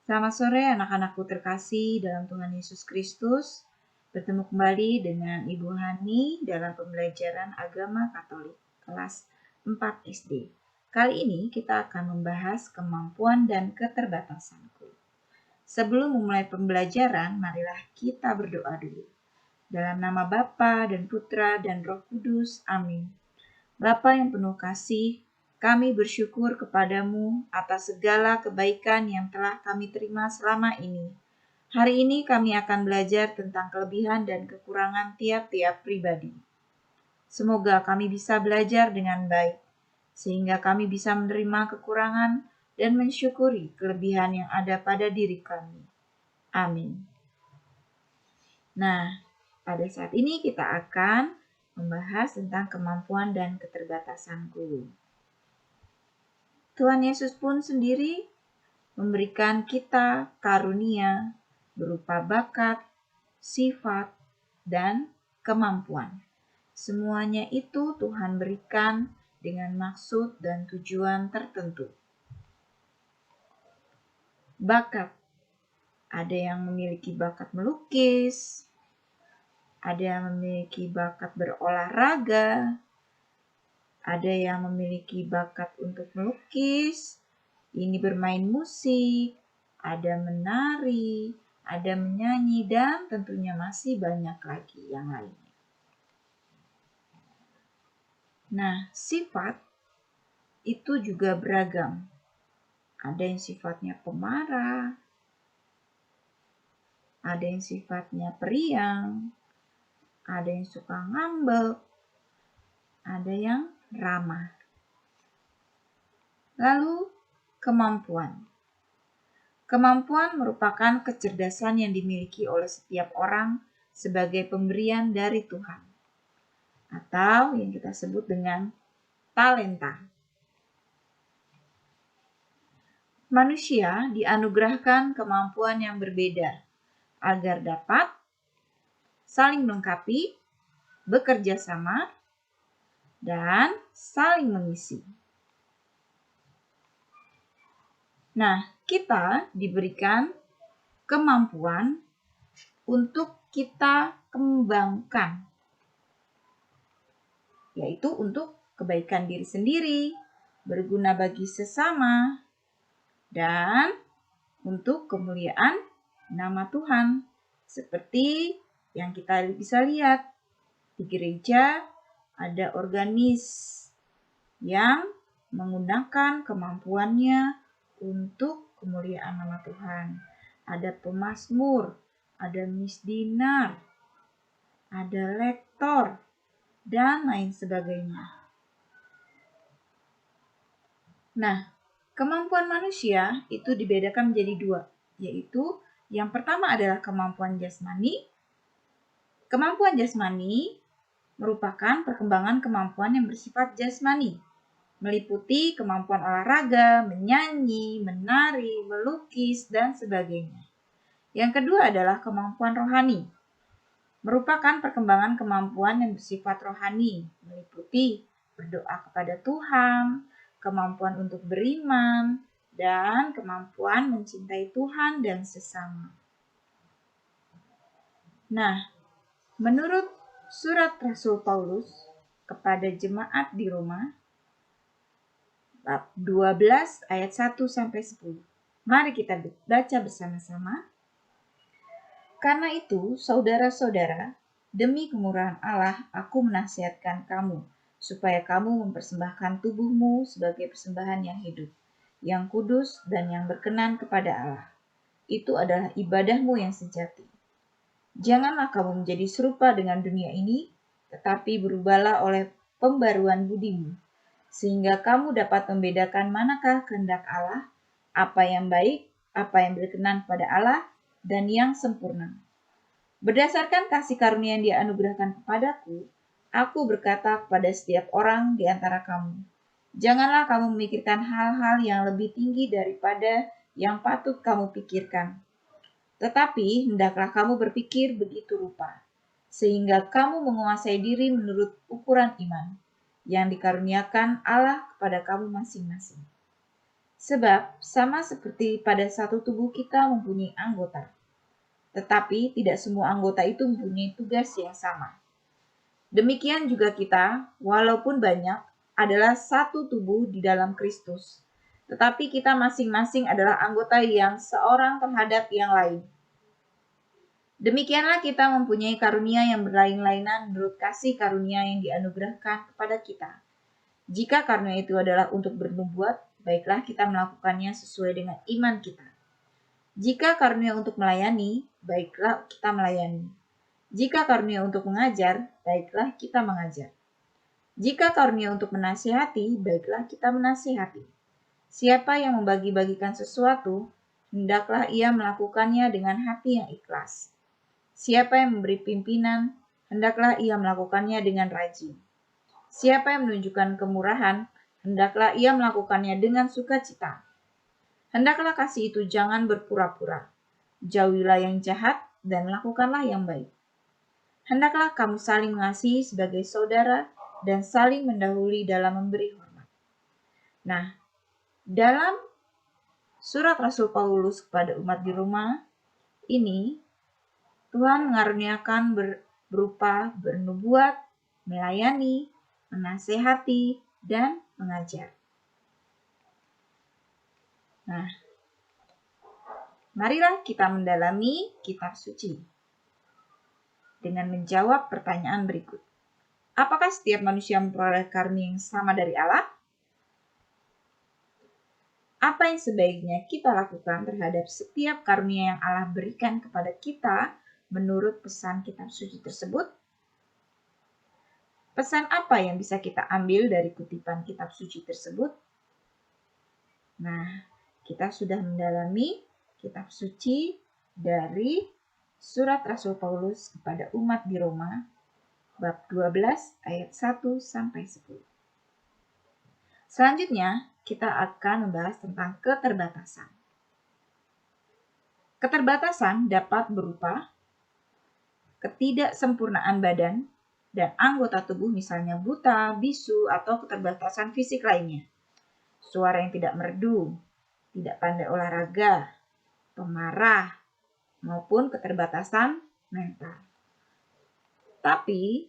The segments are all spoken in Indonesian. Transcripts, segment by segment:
Selamat sore anak-anakku terkasih dalam Tuhan Yesus Kristus. Bertemu kembali dengan Ibu Hani dalam pembelajaran agama Katolik kelas 4 SD. Kali ini kita akan membahas kemampuan dan keterbatasanku. Sebelum memulai pembelajaran, marilah kita berdoa dulu. Dalam nama Bapa dan Putra dan Roh Kudus, amin. Bapa yang penuh kasih, kami bersyukur kepadamu atas segala kebaikan yang telah kami terima selama ini. Hari ini kami akan belajar tentang kelebihan dan kekurangan tiap-tiap pribadi. Semoga kami bisa belajar dengan baik, sehingga kami bisa menerima kekurangan dan mensyukuri kelebihan yang ada pada diri kami. Amin. Nah, pada saat ini kita akan membahas tentang kemampuan dan keterbatasanku. Tuhan Yesus pun sendiri memberikan kita karunia berupa bakat, sifat, dan kemampuan. Semuanya itu Tuhan berikan dengan maksud dan tujuan tertentu. Bakat. Ada yang memiliki bakat melukis, ada yang memiliki bakat berolahraga, ada yang memiliki bakat untuk melukis, ini bermain musik, ada menari, ada menyanyi, dan tentunya masih banyak lagi yang lainnya. Nah, sifat itu juga beragam. Ada yang sifatnya pemarah, ada yang sifatnya periang, ada yang suka ngambek, ada yang ramah. Lalu, kemampuan. Kemampuan merupakan kecerdasan yang dimiliki oleh setiap orang sebagai pemberian dari Tuhan, atau yang kita sebut dengan talenta. Manusia dianugerahkan kemampuan yang berbeda agar dapat saling melengkapi, bekerja sama, dan saling mengisi. Nah, kita diberikan kemampuan untuk kita kembangkan, yaitu untuk kebaikan diri sendiri, berguna bagi sesama, dan untuk kemuliaan nama Tuhan. Seperti yang kita bisa lihat di gereja, ada organis yang menggunakan kemampuannya untuk kemuliaan nama Tuhan. Ada pemazmur, ada misdinar, ada lektor, dan lain sebagainya. Nah, kemampuan manusia itu dibedakan menjadi dua, yaitu yang pertama adalah kemampuan jasmani. Kemampuan jasmani merupakan perkembangan kemampuan yang bersifat jasmani, meliputi kemampuan olahraga, menyanyi, menari, melukis, dan sebagainya. Yang kedua adalah kemampuan rohani, merupakan perkembangan kemampuan yang bersifat rohani, meliputi berdoa kepada Tuhan, kemampuan untuk beriman, dan kemampuan mencintai Tuhan dan sesama. Nah, menurut surat Rasul Paulus kepada jemaat di Roma, bab 12 ayat 1 sampai 10. Mari kita baca bersama-sama. Karena itu, saudara-saudara, demi kemurahan Allah, aku menasihatkan kamu, supaya kamu mempersembahkan tubuhmu sebagai persembahan yang hidup, yang kudus dan yang berkenan kepada Allah. Itu adalah ibadahmu yang sejati. Janganlah kamu menjadi serupa dengan dunia ini, tetapi berubahlah oleh pembaruan budimu, sehingga kamu dapat membedakan manakah kehendak Allah, apa yang baik, apa yang berkenan pada Allah, dan yang sempurna. Berdasarkan kasih karunia yang dianugerahkan kepadaku, aku berkata kepada setiap orang di antara kamu, janganlah kamu memikirkan hal-hal yang lebih tinggi daripada yang patut kamu pikirkan. Tetapi hendaklah kamu berpikir begitu rupa, sehingga kamu menguasai diri menurut ukuran iman yang dikaruniakan Allah kepada kamu masing-masing. Sebab sama seperti pada satu tubuh kita mempunyai anggota, tetapi tidak semua anggota itu mempunyai tugas yang sama. Demikian juga kita, walaupun banyak, adalah satu tubuh di dalam Kristus, tetapi kita masing-masing adalah anggota yang seorang terhadap yang lain. Demikianlah kita mempunyai karunia yang berlain-lainan menurut kasih karunia yang dianugerahkan kepada kita. Jika karunia itu adalah untuk bernubuat, baiklah kita melakukannya sesuai dengan iman kita. Jika karunia untuk melayani, baiklah kita melayani. Jika karunia untuk mengajar, baiklah kita mengajar. Jika karunia untuk menasihati, baiklah kita menasihati. Siapa yang membagi-bagikan sesuatu, hendaklah ia melakukannya dengan hati yang ikhlas. Siapa yang memberi pimpinan, hendaklah ia melakukannya dengan rajin. Siapa yang menunjukkan kemurahan, hendaklah ia melakukannya dengan sukacita. Hendaklah kasih itu jangan berpura-pura. Jauhilah yang jahat dan lakukanlah yang baik. Hendaklah kamu saling mengasihi sebagai saudara dan saling mendahului dalam memberi hormat. Nah, dalam surat Rasul Paulus kepada umat di Roma ini, Tuhan mengaruniakan berupa bernubuat, melayani, menasehati, dan mengajar. Nah, marilah kita mendalami kitab suci dengan menjawab pertanyaan berikut. Apakah setiap manusia memperoleh karunia yang sama dari Allah? Apa yang sebaiknya kita lakukan terhadap setiap karunia yang Allah berikan kepada kita menurut pesan kitab suci tersebut? Pesan apa yang bisa kita ambil dari kutipan kitab suci tersebut? Nah, kita sudah mendalami kitab suci dari surat Rasul Paulus kepada umat di Roma, bab 12 ayat 1 sampai 10. Selanjutnya, kita akan membahas tentang keterbatasan. Keterbatasan dapat berupa ketidaksempurnaan badan dan anggota tubuh, misalnya buta, bisu, atau keterbatasan fisik lainnya. Suara yang tidak merdu, tidak pandai olahraga, pemarah, maupun keterbatasan mental. Tapi,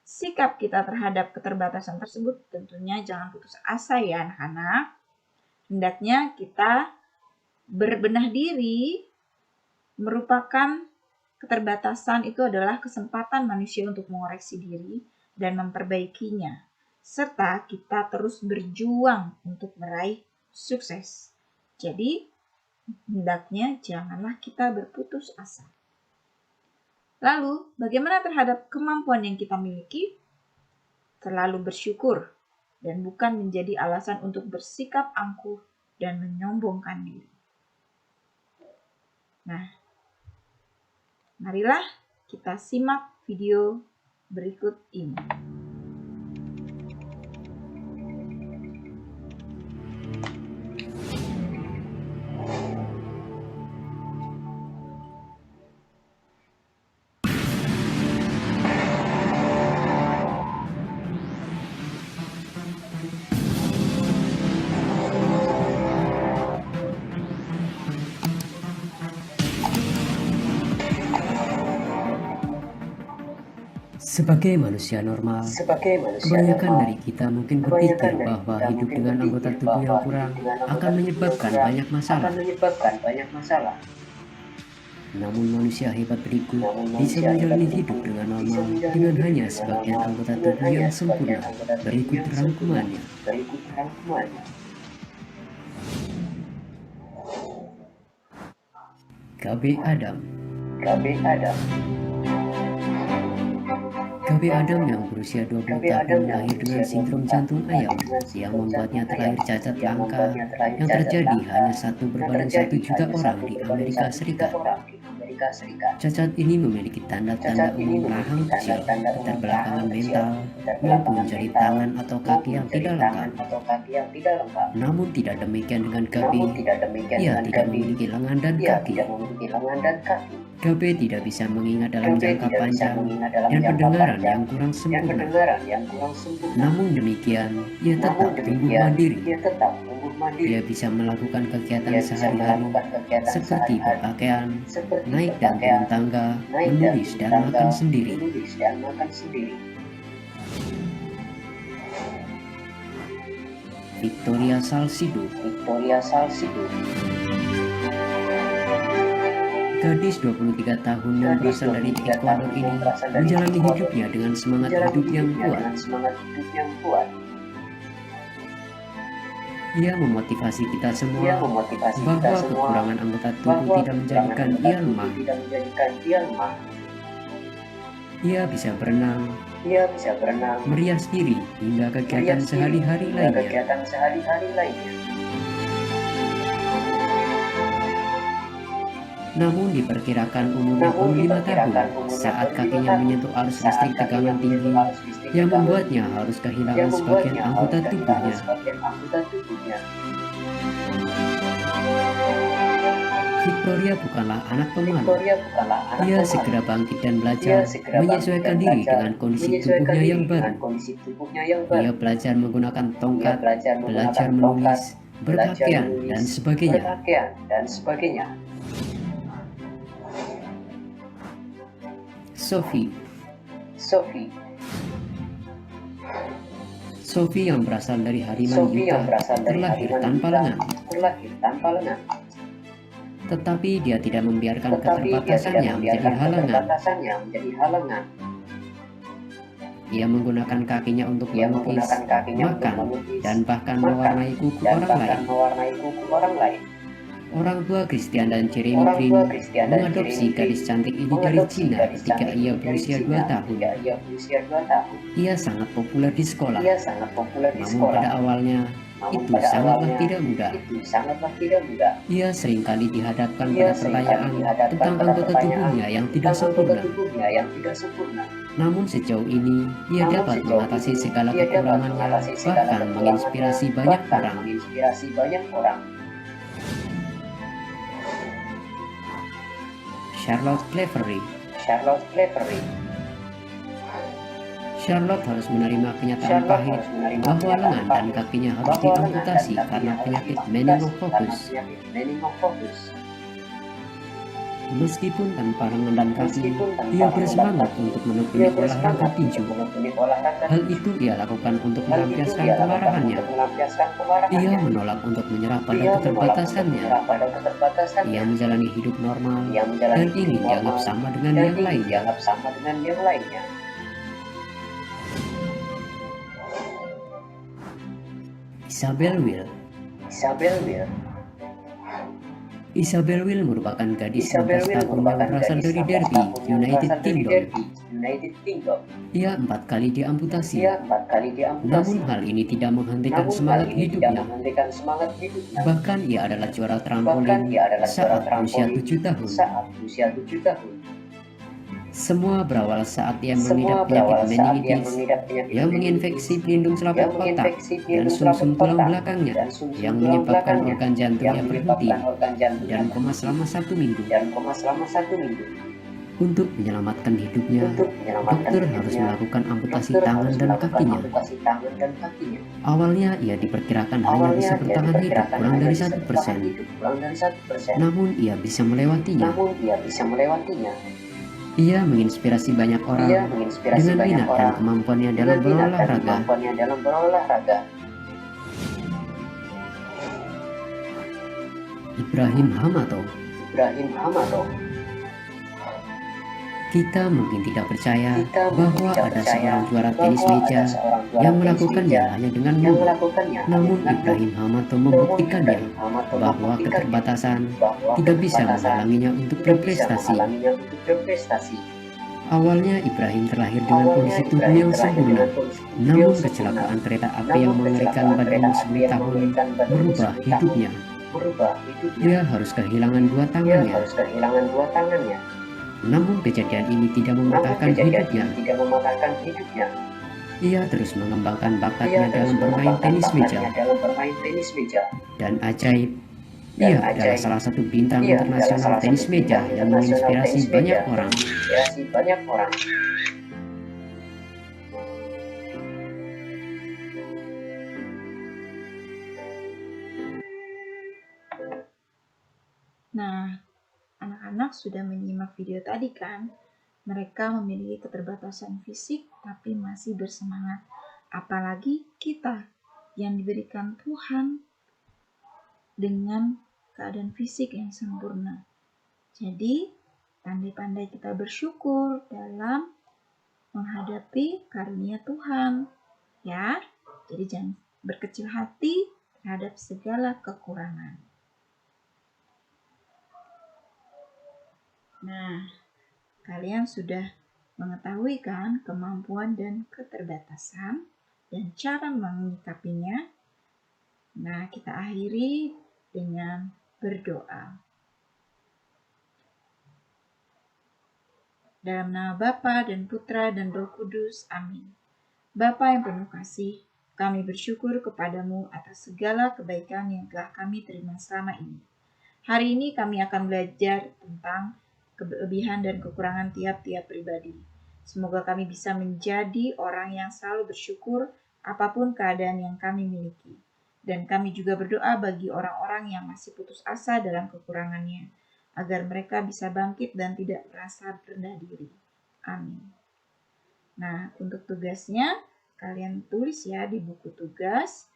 sikap kita terhadap keterbatasan tersebut tentunya jangan putus asa ya anak-anak. Hendaknya kita berbenah diri, merupakan keterbatasan itu adalah kesempatan manusia untuk mengoreksi diri dan memperbaikinya, serta kita terus berjuang untuk meraih sukses. Jadi, hendaknya janganlah kita berputus asa. Lalu, bagaimana terhadap kemampuan yang kita miliki? Selalu bersyukur dan bukan menjadi alasan untuk bersikap angkuh dan menyombongkan diri. Nah, marilah kita simak video berikut ini. Sebagai manusia normal, kebanyakan dari kita mungkin berpikir bahwa hidup dengan anggota tubuh yang kurang akan menyebabkan banyak masalah. Namun manusia hebat berikut bisa menjalani hidup dengan normal dengan hanya sebagian anggota tubuh yang sempurna. Berikut rangkumannya. KB Adam. KB Adam yang berusia 20 tahun lahir dengan sindrom jantung ayam yang membuatnya terlahir cacat langka yang terjadi hanya 1/1 juta orang di Amerika Serikat. Cacat ini memiliki tanda-tanda umum rahang kecil, keterbelakangan mental, maupun jari tangan atau kaki yang tidak lengkap. Namun tidak demikian dengan KB, ia tidak memiliki lengan dan kaki. KB tidak bisa mengingat dalam KB jangka tidak bisa panjang mengingat dalam dan jangka pendengaran panjang yang kurang dan sempurna. pendengaran yang kurang sempurna. Namun demikian, ia tetap Namun tumbuh demikian, mandiri. ia tetap tumbuh mandiri. Ia bisa melakukan kegiatan Ia bisa sehari-hari melakukan kegiatan seperti sehari-hari berpakaian, seperti naik dan turun tangga, naik dan menulis turun dan tangga, makan sendiri. menulis dan makan sendiri. Victoria Salcido, Victoria Salcido, gadis 23 tahun yang gadis berasal dari 23 Ekuador tahun ini yang berasal dari menjalani Ekuador hidupnya dengan semangat menjalani hidup yang hidupnya kuat. dengan semangat hidup yang kuat. Ia memotivasi kita Ia semua memotivasi kita bahwa semua kekurangan anggota tubuh bahwa tidak menjadikan ia lemah. tidak menjadikan ia lemah. Ia bisa berenang, Ia bisa berenang, merias diri hingga kegiatan merias diri, sehari-hari hingga lainnya. kegiatan sehari-hari lainnya. Namun diperkirakan umur 25 tahun saat kakinya menyentuh arus listrik tegangan tinggi yang membuatnya harus kehilangan sebagian anggota tubuhnya. Victoria bukanlah anak pemalu. Ia segera bangkit dan belajar menyesuaikan diri dengan kondisi tubuhnya yang baru. Ia belajar menggunakan tongkat, belajar menulis, berpakaian, dan sebagainya. Sophie yang berasal dari Harimau Utah terlahir tanpa lengan. Tetapi dia tidak membiarkan keterbatasannya menjadi halangan. Ia menggunakan kakinya untuk melukis, makan, dan bahkan mewarnai kuku orang lain. Orang tua Christian dan Jeremy Green mengadopsi gadis cantik ini dari Cina ketika ia berusia 2 tahun. Ia sangat populer di sekolah. Namun pada awalnya, itu sangatlah tidak mudah. Ia seringkali dihadapkan pada pertanyaan tentang anggota tubuhnya yang tidak sempurna. Namun sejauh ini, ia dapat mengatasi segala kekurangannya, bahkan menginspirasi banyak orang. Charlotte Clavery. Charlotte harus menerima kenyataan pahit bahwa lengan dan kakinya harus diamputasi karena penyakit meningococcus. Meskipun tanpa lengan dan kaki, ia bersemangat untuk menekuni olahraga tinju. Hal itu ia lakukan untuk melampiaskan kemarahannya. Ia menolak untuk menyerah pada keterbatasannya. Ia menjalani hidup normal dan ingin dianggap sama dengan yang lainnya. Isabel Will merupakan gadis 19 tahun yang berasal dari Derby, United Kingdom. Ia 4 kali diamputasi. Namun hal ini tidak menghentikan semangat hidupnya. Bahkan ia adalah juara trampolin saat usia 7 tahun. Semua berawal saat ia mengidap penyakit meningitis yang menginfeksi pelindung selaput otak dan sumsum tulang belakangnya yang menyebabkan organ jantungnya berhenti dan koma selama 1 minggu. Untuk menyelamatkan hidupnya, dokter harus melakukan amputasi tangan dan kakinya. Awalnya ia diperkirakan hanya bisa bertahan hidup kurang dari 1%. Namun ia bisa melewatinya. Ia menginspirasi banyak orang dengan minat dan kemampuannya dalam berolahraga. Ibrahim Hamato. Kita mungkin tidak percaya bahwa ada seorang juara tenis meja yang melakukannya hanya dengan mudah. Namun Ibrahim Hamato membuktikannya bahwa keterbatasan tidak bisa menghalanginya untuk berprestasi. Awalnya Ibrahim terlahir dengan kondisi tubuh yang sempurna, namun kecelakaan kereta api yang mengerikan pada umur 10 tahun merubah hidupnya. Ia harus kehilangan 2 tangannya. Namun kejadian ini tidak mematahkan hidupnya. Ia terus mengembangkan bakatnya dalam bermain tenis meja. Dan ajaib, Ia adalah salah satu bintang internasional tenis meja yang menginspirasi banyak orang. Nah, anak-anak sudah menyimak video tadi kan? Mereka memiliki keterbatasan fisik tapi masih bersemangat. Apalagi kita yang diberikan Tuhan dengan keadaan fisik yang sempurna. Jadi, pandai-pandai kita bersyukur dalam menghadapi karunia Tuhan. Ya, jadi jangan berkecil hati terhadap segala kekurangan. Nah, kalian sudah mengetahui kan kemampuan dan keterbatasan dan cara menyikapinya. Nah, kita akhiri dengan berdoa. Dalam nama Bapa dan Putra dan Roh Kudus, amin. Bapa yang penuh kasih, kami bersyukur kepadamu atas segala kebaikan yang telah kami terima selama ini. Hari ini kami akan belajar tentang kelebihan dan kekurangan tiap-tiap pribadi. Semoga kami bisa menjadi orang yang selalu bersyukur apapun keadaan yang kami miliki. Dan kami juga berdoa bagi orang-orang yang masih putus asa dalam kekurangannya, agar mereka bisa bangkit dan tidak merasa rendah diri. Amin. Nah, untuk tugasnya, kalian tulis ya di buku tugas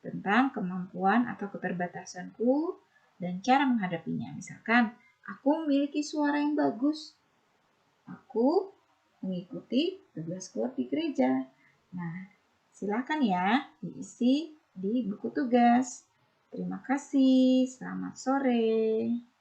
tentang kemampuan atau keterbatasanku dan cara menghadapinya. Misalkan, aku memiliki suara yang bagus. Aku mengikuti tugas keluar di gereja. Nah, silakan ya diisi di buku tugas. Terima kasih. Selamat sore.